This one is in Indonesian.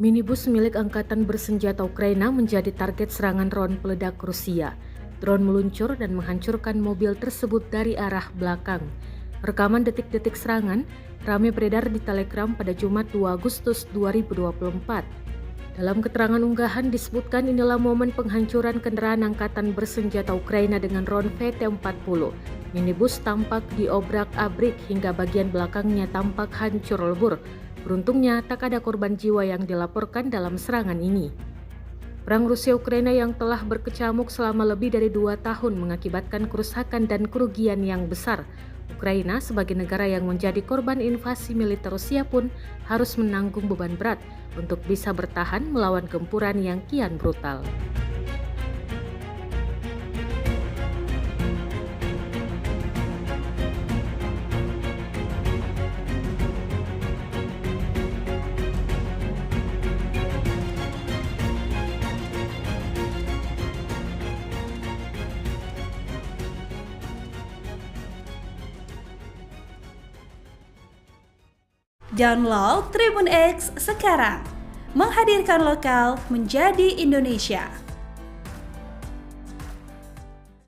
Minibus milik Angkatan Bersenjata Ukraina menjadi target serangan drone peledak Rusia. Drone meluncur dan menghancurkan mobil tersebut dari arah belakang. Rekaman detik-detik serangan ramai beredar di Telegram pada Jumat 2 Agustus 2024. Dalam keterangan unggahan disebutkan inilah momen penghancuran kendaraan Angkatan Bersenjata Ukraina dengan drone VT-40. Minibus tampak diobrak-abrik hingga bagian belakangnya tampak hancur lebur. Beruntungnya tak ada korban jiwa yang dilaporkan dalam serangan ini. Perang Rusia-Ukraina yang telah berkecamuk selama lebih dari 2 tahun mengakibatkan kerusakan dan kerugian yang besar. Ukraina sebagai negara yang menjadi korban invasi militer Rusia pun harus menanggung beban berat untuk bisa bertahan melawan gempuran yang kian brutal. Download Tribun X sekarang, menghadirkan lokal menjadi Indonesia.